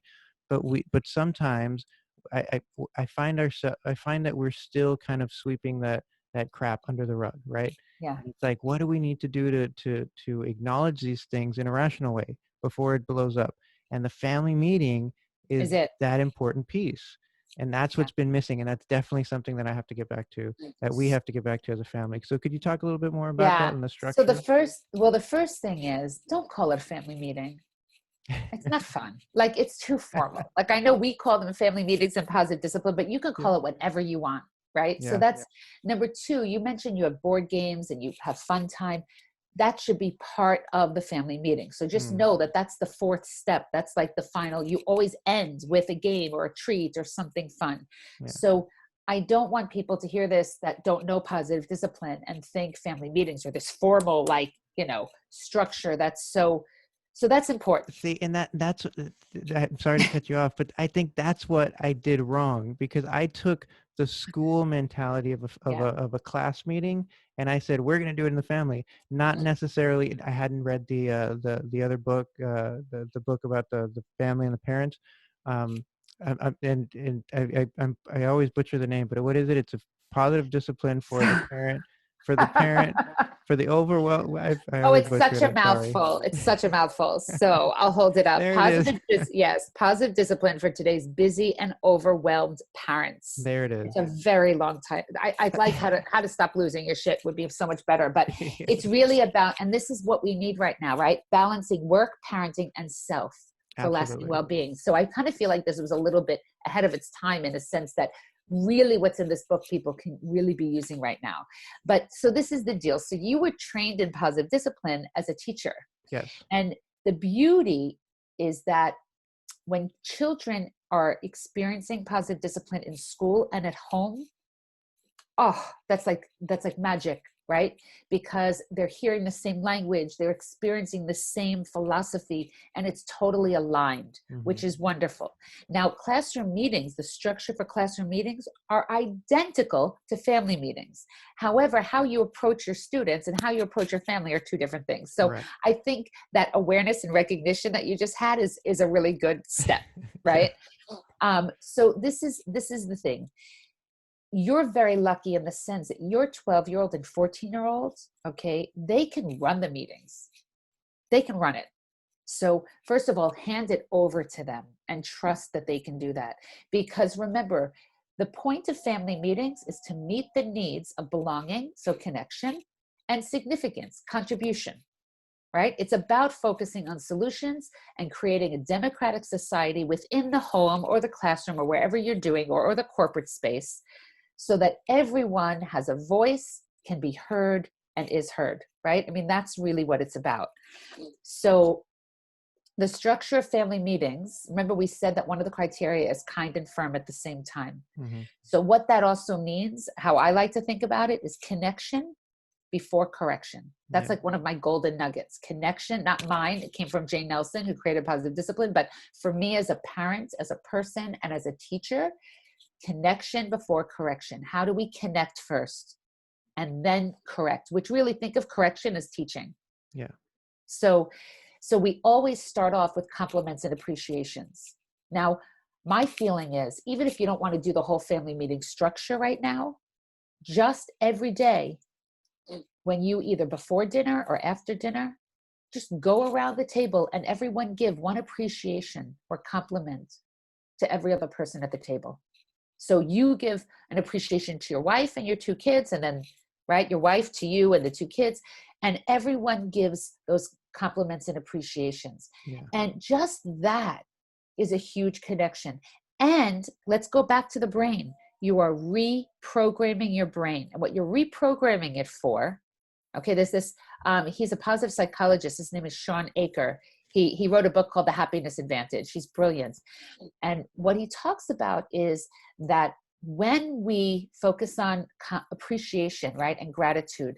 But sometimes I I find that we're still kind of sweeping that crap under the rug, right? Yeah. And it's like, what do we need to do to acknowledge these things in a rational way before it blows up? And the family meeting Is is it? that important piece. And that's Yeah. what's been missing. And that's definitely something that I have to get back to, that we have to get back to as a family. So could you talk a little bit more about Yeah. that and the So structure? the first thing is, don't call it a family meeting. It's not fun. Like, it's too formal. Like, I know we call them family meetings and positive discipline, but you can Yeah. call it whatever you want, right? So Yeah. that's number two. You mentioned you have board games and you have fun time. That should be part of the family meeting. So just Mm, know that that's the fourth step. That's like the final. You always end with a game or a treat or something fun. yeah. So I don't want people to hear this that don't know positive discipline and think family meetings are this formal, like, structure. So that's important. See, and I'm sorry to cut you off, but I think that's what I did wrong, because I took the school mentality Yeah. of a class meeting, and I said we're going to do it in the family. Not necessarily. I hadn't read the other book, the book about the family and the parents. And I always butcher the name, but what is it? It's a positive discipline for the parent. for the parent, for the overwhelm. I Oh, always it's butcher such it. a I'm sorry. mouthful. It's such a mouthful. So I'll hold it up. There it is. Yes, positive discipline for today's busy and overwhelmed parents. There it It's is. a very long time. I'd like how to stop losing your shit would be so much better. But it's really about, and this is what we need right now, right? Balancing work, parenting, and self for lasting Absolutely. well-being. So I kind of feel like this was a little bit ahead of its time in a sense that really what's in this book people can really be using right now. But so this is the deal. So you were trained in positive discipline as a teacher. Yes. And the beauty is that when children are experiencing positive discipline in school and at home, oh, that's like magic, right? Because they're hearing the same language, they're experiencing the same philosophy, and it's totally aligned, which is wonderful. Now, classroom meetings, the structure for classroom meetings are identical to family meetings. However, how you approach your students and how you approach your family are two different things. So Right. I think that awareness and recognition that you just had is a really good step, right? So this is the thing. You're very lucky in the sense that your 12-year-old and 14-year-olds, okay, they can run the meetings. They can run it. So first of all, hand it over to them and trust that they can do that. Because remember, the point of family meetings is to meet the needs of belonging, so connection, and significance, contribution, right? It's about focusing on solutions and creating a democratic society within the home or the classroom or wherever you're doing or the corporate space, so that everyone has a voice, can be heard, and is heard, right? I mean, that's really what it's about. So the structure of family meetings, remember we said that one of the criteria is kind and firm at the same time. So what that also means, how I like to think about it, is connection before correction. That's like one of my golden nuggets. Connection, not mine. It came from Jane Nelson, who created positive discipline. But for me as a parent, as a person, and as a teacher, connection before correction. How do we connect first and then correct? Which really, think of correction as teaching. Yeah. So we always start off with compliments and appreciations. Now, my feeling is, even if you don't want to do the whole family meeting structure right now, just every day, when you either before dinner or after dinner, just go around the table and everyone give one appreciation or compliment to every other person at the table. So you give an appreciation to your wife and your two kids, and then, right, your wife to you and the two kids, and everyone gives those compliments and appreciations. Yeah. And just that is a huge connection. And let's go back to the brain. You are reprogramming your brain. And what you're reprogramming it for, okay, there's this, he's a positive psychologist. His name is Sean Aker. He wrote a book called The Happiness Advantage. He's brilliant. And what he talks about is that when we focus on appreciation, right, and gratitude,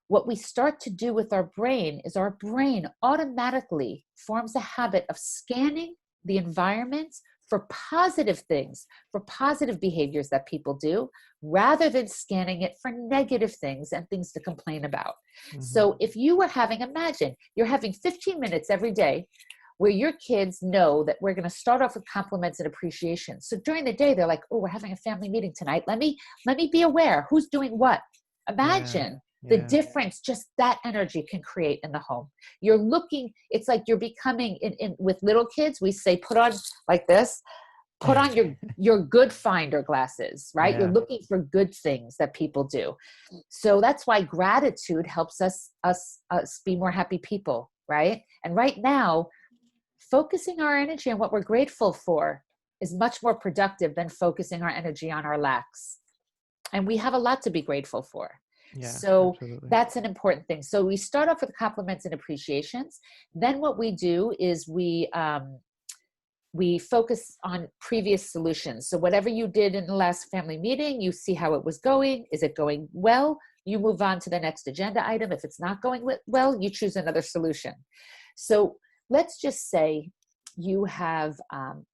what we start to do with our brain is our brain automatically forms a habit of scanning the environment for positive things, for positive behaviors that people do, rather than scanning it for negative things and things to complain about. So if you were imagine you're having 15 minutes every day where your kids know that we're going to start off with compliments and appreciation. So during the day, they're like, oh, we're having a family meeting tonight. Let me be aware who's doing what. Imagine the difference just that energy can create in the home. You're looking, it's like you're becoming, in with little kids, we say, put on like this, put on your good finder glasses, right? You're looking for good things that people do. So that's why gratitude helps us be more happy people, right? And right now, focusing our energy on what we're grateful for is much more productive than focusing our energy on our lacks. And we have a lot to be grateful for. Yeah, So absolutely. that's an important thing. So we start off with compliments and appreciations. Then what we do is we focus on previous solutions. So whatever you did in the last family meeting, you see how it was going. Is it going well? You move on to the next agenda item. If it's not going well, you choose another solution. So let's just say you have,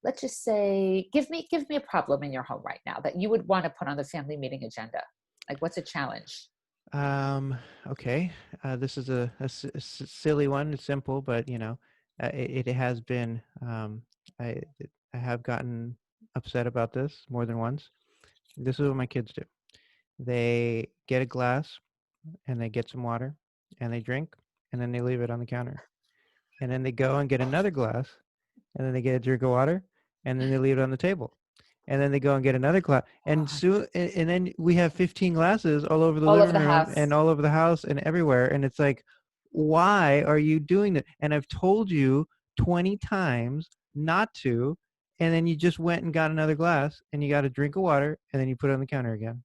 let's just say, give me a problem in your home right now that you would want to put on the family meeting agenda. Like, what's a challenge? Okay. This is a silly one. It's simple, but it has been, I, I have gotten upset about this more than once. This is what my kids do. They get a glass and they get some water and they drink and then they leave it on the counter. And then they go and get another glass and then they get a drink of water and then they leave it on the table. And then they go and get another glass. And Oh, soon, and then we have 15 glasses all over the all over living the room and house. all over the house and everywhere. And it's like, why are you doing that? And I've told you 20 times not to. And then you just went and got another glass and you got a drink of water and then you put it on the counter again.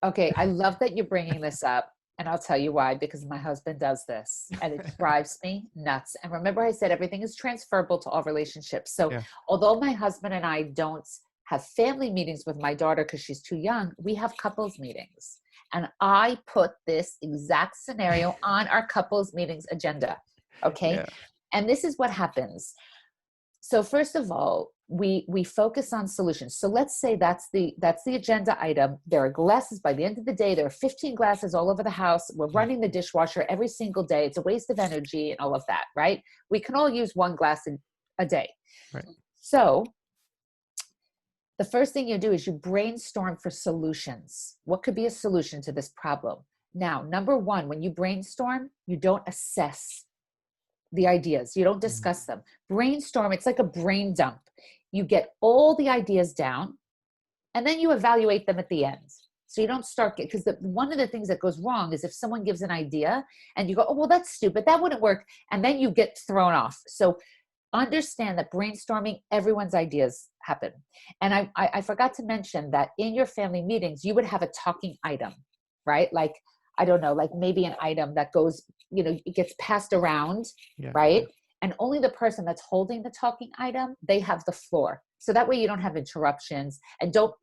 Okay, I love that you're bringing this up, and I'll tell you why, because my husband does this, and it drives me nuts. And remember, I said everything is transferable to all relationships. So, Yeah. although my husband and I don't have family meetings with my daughter because she's too young, we have couples meetings. And I put this exact scenario on our couples meetings agenda. Okay. Yeah. And this is what happens. So first of all, we focus on solutions. So let's say that's the agenda item. There are glasses. By the end of the day, there are 15 glasses all over the house. We're running the dishwasher every single day. It's a waste of energy and all of that, right? We can all use one glass a day. Right. So the first thing you do is you brainstorm for solutions. What could be a solution to this problem? Now, number one, when you brainstorm, you don't assess the ideas. You don't discuss them. Brainstorm, it's like a brain dump. You get all the ideas down and then you evaluate them at the end. So you don't start, because one of the things that goes wrong is if someone gives an idea and you go, oh, well, that's stupid, that wouldn't work. And then you get thrown off. So understand that brainstorming, everyone's ideas happen. And I forgot to mention that in your family meetings, you would have a talking item, right? Like, I don't know, like maybe an item that goes, it gets passed around, Yeah. right? And only the person that's holding the talking item, they have the floor. So that way you don't have interruptions, and don't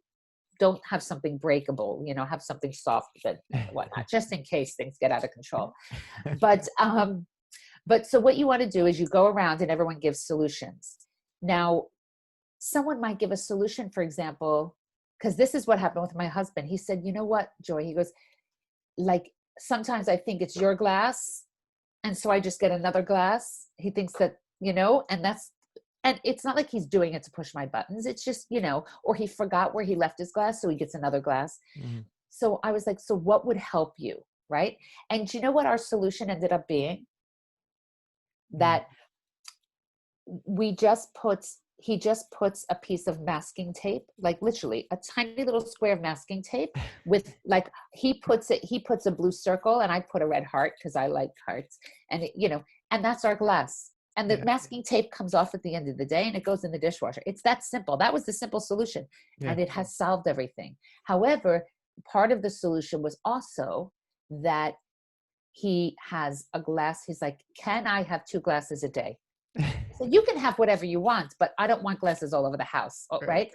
have something breakable, have something soft and whatnot, just in case things get out of control. But so what you want to do is you go around and everyone gives solutions. Now, someone might give a solution, for example, because this is what happened with my husband. He said, you know what, Joy? He goes, like, sometimes I think it's your glass, and so I just get another glass. He thinks that, and it's not like he's doing it to push my buttons. It's just, or he forgot where he left his glass, so he gets another glass. Mhm. So I was like, so what would help you, right? And do you know what our solution ended up being? That he just puts a piece of masking tape, like literally a tiny little square of masking tape with, like, he puts a blue circle and I put a red heart because I like hearts, and and that's our glass. And the Yeah. masking tape comes off at the end of the day and it goes in the dishwasher. It's that simple. That was the simple solution. Yeah. And it has solved everything. However, part of the solution was also that he has a glass. He's like, can I have 2 glasses a day? So you can have whatever you want, but I don't want glasses all over the house, right?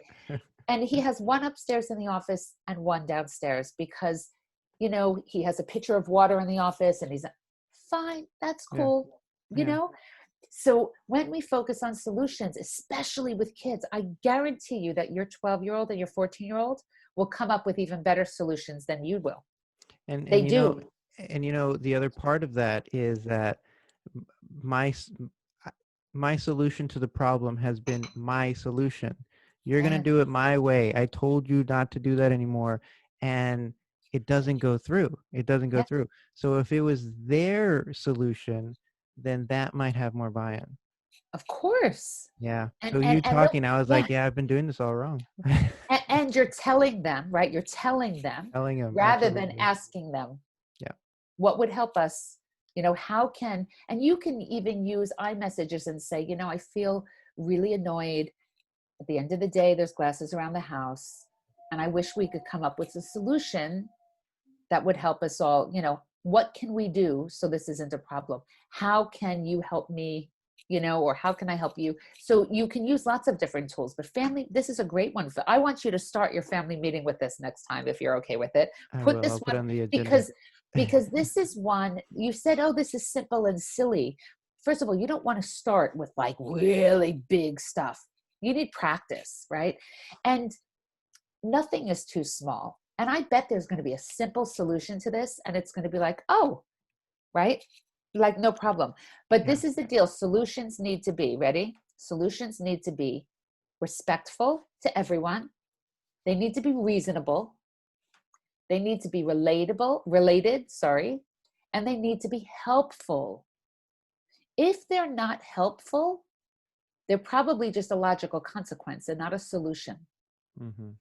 And he has one upstairs in the office and one downstairs because, he has a pitcher of water in the office and he's fine. That's Yeah. cool. Yeah. So when we focus on solutions, especially with kids, I guarantee you that your 12-year-old and your 14-year-old will come up with even better solutions than you will. And They and do. the other part of that is that my s- my solution to the problem has been my solution. You're going to Yes. do it my way. I told you not to do that anymore. And it doesn't go through. It doesn't go Yes, through. So if it was their solution, then that might have more buy-in. of course. Yeah. And So and you and they'll, talking, I was yeah. like, yeah, I've been doing this all wrong. And you're telling them, right? You're telling them Telling him, rather than absolutely. asking them Yeah. what would help us. How can, and you can even use iMessages and say, I feel really annoyed. At the end of the day, there's glasses around the house, and I wish we could come up with a solution that would help us all. What can we do so this isn't a problem? How can you help me? Or how can I help you? So you can use lots of different tools, but family, this is a great one. I want you to start your family meeting with this next time, if you're okay with it. I Put will. this I'll put it one, on the agenda. because this is one you said, oh, this is simple and silly. First of all, you don't want to start with like really big stuff. You need practice, right? And nothing is too small. And I bet there's going to be a simple solution to this, and it's going to be like, oh, right? Like, no problem. But Yeah. this is the deal. Solutions need to be, ready? Solutions need to be respectful to everyone. They need to be reasonable. They need to be related, and they need to be helpful. If they're not helpful, they're probably just a logical consequence and not a solution. Mm-hmm.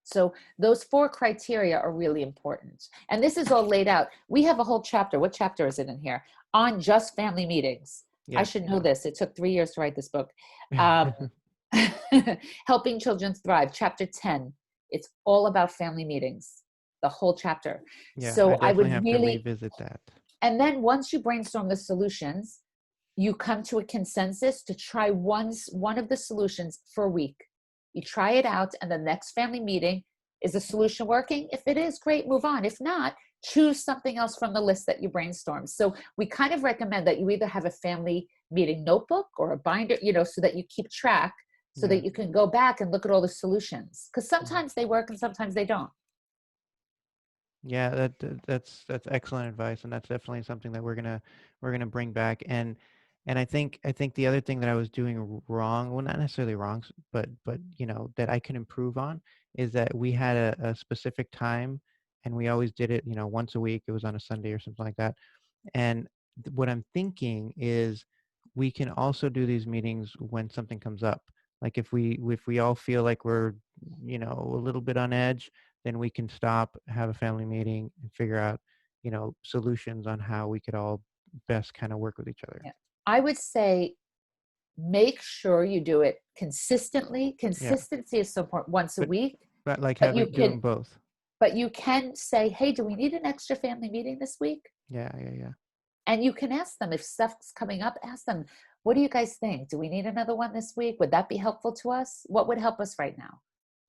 So those 4 criteria are really important. And this is all laid out. We have a whole chapter. What chapter is it in here? On just family meetings. I Yes. should know this. It took 3 years to write this book. Helping Children Thrive, chapter 10. It's all about family meetings, the whole chapter. Yeah, I So I definitely would have to really, revisit that. and then once you brainstorm the solutions, you come to a consensus to try one of the solutions for a week. You try it out, and the next family meeting, is the solution working? If it is, great, move on. If not, choose something else from the list that you brainstorm. So we kind of recommend that you either have a family meeting notebook or a binder, so that you keep track, so Yeah. that you can go back and look at all the solutions. Because sometimes they work and sometimes they don't. Yeah, that's excellent advice, and that's definitely something that we're gonna bring back. And I think the other thing that I was doing wrong, well, not necessarily wrong, but that I can improve on, is that we had a specific time, and we always did it, once a week. It was on a Sunday or something like that. And what I'm thinking is we can also do these meetings when something comes up. Like if we all feel like we're, a little bit on edge, then we can stop, have a family meeting, and figure out, solutions on how we could all best kind of work with each other. Yeah. I would say make sure you do it consistently. Yeah, Consistency is so important, once a but week. but like But you having can doing both. but you can say, hey, do we need an extra family meeting this week? Yeah, yeah, yeah, And you can ask them if stuff's coming up, ask them, what do you guys think? Do we need another one this week? Would that be helpful to us? What would help us right now?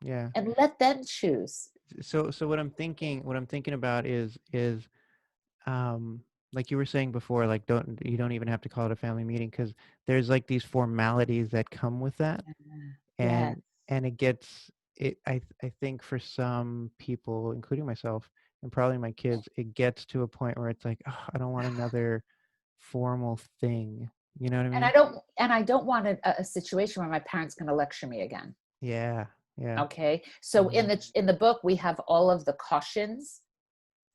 yeah. And let them choose. So what I'm thinking about is um like you were saying before, like you don't even have to call it a family meeting, because there's like these formalities that come with that. Yeah. And it gets it I think for some people, including myself and probably my kids, it gets to a point where it's like, oh, I don't want another formal thing. You know what I And I mean? don't and I don't want a situation where my parents going to lecture me again. Yeah, yeah. Okay. So Hmm. in the book, we have all of the cautions,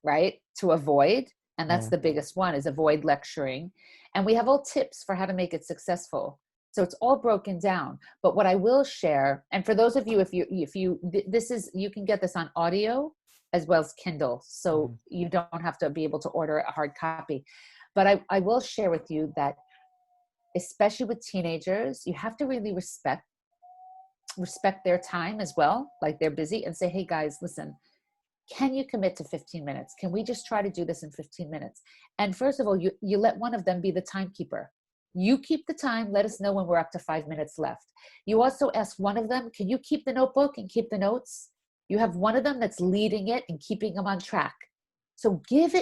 right, to avoid. And that's Yeah. the biggest one, is avoid lecturing. And we have all tips for how to make it successful. So it's all broken down. But what I will share, and for those of you, this is, you can get this on audio as well as Kindle. So Hmm. you don't have to be able to order a hard copy. But I will share with you that, especially with teenagers, you have to really respect their time as well. Like, they're busy, and say, hey guys, listen, can you commit to 15 minutes? Can we just try to do this in 15 minutes? And first of all, you let one of them be the timekeeper. You keep the time, let us know when we're up to 5 minutes left. You also ask one of them, can you keep the notebook and keep the notes? You have one of them that's leading it and keeping them on track. So give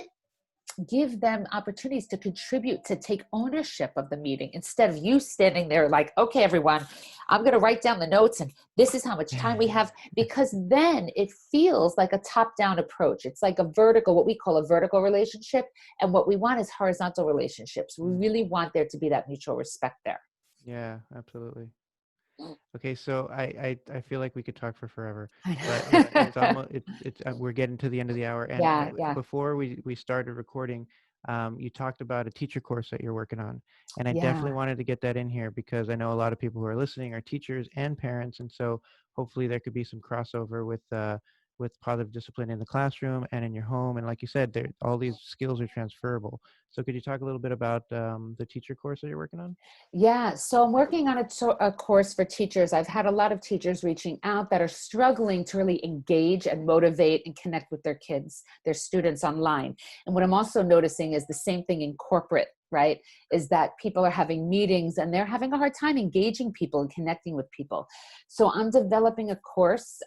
them opportunities to contribute, to take ownership of the meeting, instead of you standing there like, okay, everyone, I'm going to write down the notes and this is how much time we have. Because then it feels like a top-down approach. It's like what we call a vertical relationship. And what we want is horizontal relationships. We really want there to be that mutual respect there. Yeah, absolutely. Okay, so I feel like we could talk for forever, I but it's know. almost it's we're getting to the end of the hour, and Yeah, yeah, before we started recording, you talked about a teacher course that you're working on, and I definitely yeah. wanted to get that in here because I know a lot of people who are listening are teachers and parents, and so hopefully there could be some crossover with positive discipline in the classroom and in your home, and like you said, all these skills are transferable. So could you talk a little bit about the teacher course that you're working on? Yeah, so I'm working on a course for teachers. I've had a lot of teachers reaching out that are struggling to really engage and motivate and connect with their kids, their students online. And what I'm also noticing is the same thing in corporate, right? Is that people are having meetings and they're having a hard time engaging people and connecting with people. So I'm developing a course.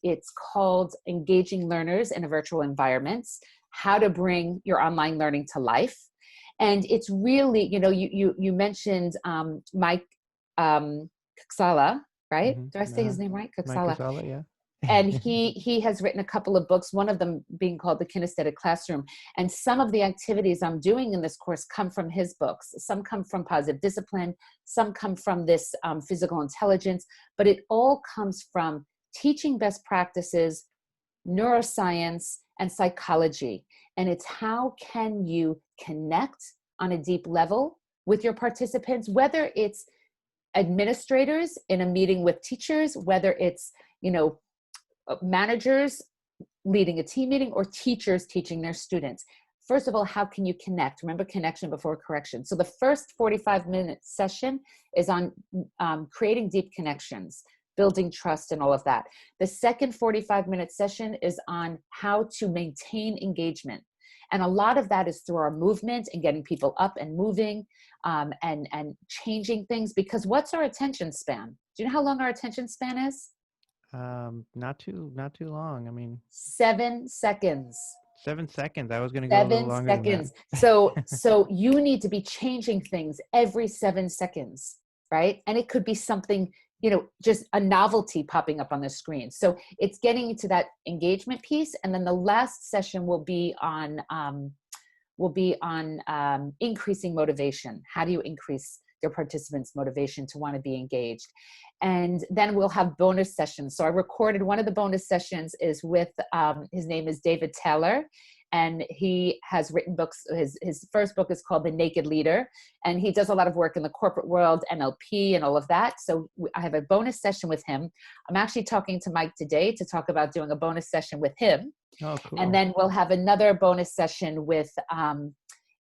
It's called Engaging Learners in a Virtual Environments: How to Bring Your Online Learning to Life. And it's really, you mentioned Mike Kuxala, right? Did I say his name right? Mike Kuxala. Casala, yeah. And he has written a couple of books, one of them being called The Kinesthetic Classroom. And some of the activities I'm doing in this course come from his books. Some come from positive discipline. Some come from this physical intelligence. But it all comes from teaching best practices neuroscience, and psychology. And it's how can you connect on a deep level with your participants, whether it's administrators in a meeting with teachers, whether it's, managers leading a team meeting, or teachers teaching their students. First of all, how can you connect? Remember, connection before correction. So the first 45-minute session is on creating deep connections, building trust, and all of that. The second 45-minute session is on how to maintain engagement. And a lot of that is through our movement and getting people up and moving, and changing things. Because what's our attention span? Do you know how long our attention span is? Not too long. I mean, 7 seconds. 7 seconds. I was going to go a little 7 longer than seconds. that. So you need to be changing things every 7 seconds, right? And it could be something, just a novelty popping up on the screen. So it's getting into that engagement piece. And then the last session will be on increasing motivation. How do you increase your participants' motivation to want to be engaged? And then we'll have bonus sessions. So I recorded one of the bonus sessions is with, his name is David Taylor, and he has written books. His first book is called The Naked Leader, and he does a lot of work in the corporate world, NLP and all of that. So I have a bonus session with him. I'm actually talking to Mike today to talk about doing a bonus session with him. Oh, cool. And then we'll have another bonus session with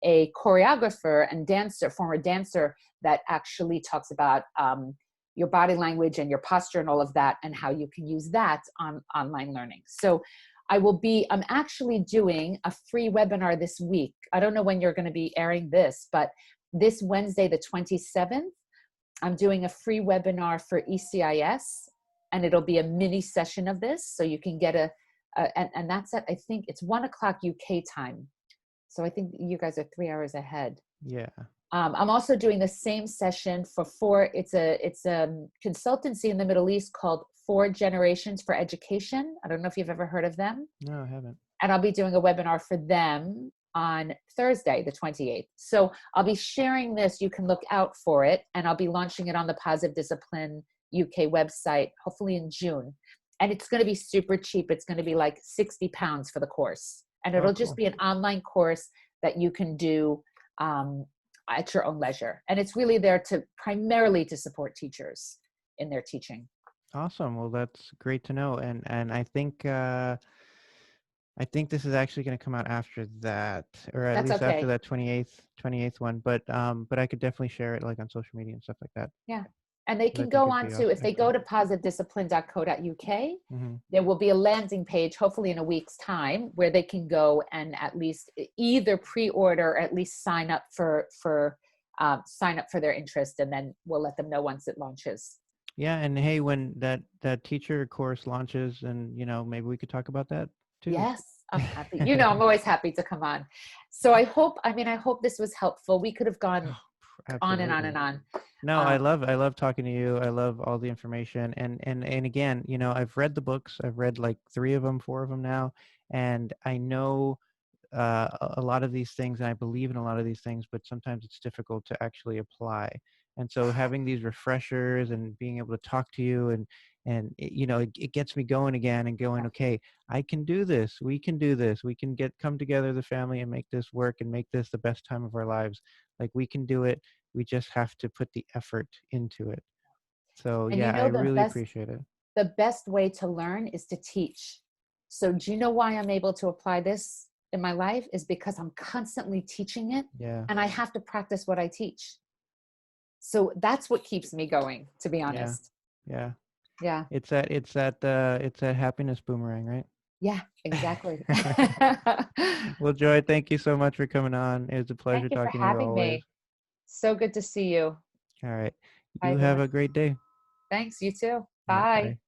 a choreographer and dancer, former dancer, that actually talks about your body language and your posture and all of that, and how you can use that on online learning. So I'm actually doing a free webinar this week. I don't know when you're going to be airing this, but this Wednesday, the 27th, I'm doing a free webinar for ECIS, and it'll be a mini session of this. So you can get and that's at, I think it's 1 o'clock UK time. So I think you guys are 3 hours ahead. Yeah. I'm also doing the same session it's a consultancy in the Middle East called 4 Generations for Education. I don't know if you've ever heard of them. No, I haven't. And I'll be doing a webinar for them on Thursday, the 28th. So I'll be sharing this. You can look out for it. And I'll be launching it on the Positive Discipline UK website, hopefully in June. And it's going to be super cheap. It's going to be like 60 pounds for the course. And it'll just be an online course that you can do at your own leisure. And it's really there primarily to support teachers in their teaching. Awesome. Well, that's great to know. And I think this is actually going to come out after that, or at least after that 28th one. But I could definitely share it like on social media and stuff like that. Yeah. And they can go on to, if they go to positivediscipline.co.uk, there will be a landing page, hopefully in a week's time, where they can go and at least either pre-order or at least sign up for their interest, and then we'll let them know once it launches. Yeah, and hey, when that teacher course launches, and maybe we could talk about that too. Yes, I'm happy. I'm always happy to come on. So I hope this was helpful. We could have gone on and on and on. No, I love talking to you. I love all the information. And again, I've read the books. I've read like 3 of them, 4 of them now. And I know a lot of these things, and I believe in a lot of these things, but sometimes it's difficult to actually apply. And so having these refreshers and being able to talk to you and it gets me going again and going, okay, I can do this. We can do this. We can come together as a family and make this work and make this the best time of our lives. Like, we can do it. We just have to put the effort into it. So yeah, I really appreciate it. The best way to learn is to teach. So do you know why I'm able to apply this in my life? Is because I'm constantly teaching it. Yeah. And I have to practice what I teach. So that's what keeps me going, to be honest. Yeah. Yeah. It's that happiness boomerang, right? Yeah, exactly. Well, Joy, thank you so much for coming on. It was a pleasure talking to you always. Me. So good to see you. All right. You have a great day. Thanks. You too. Bye. Bye.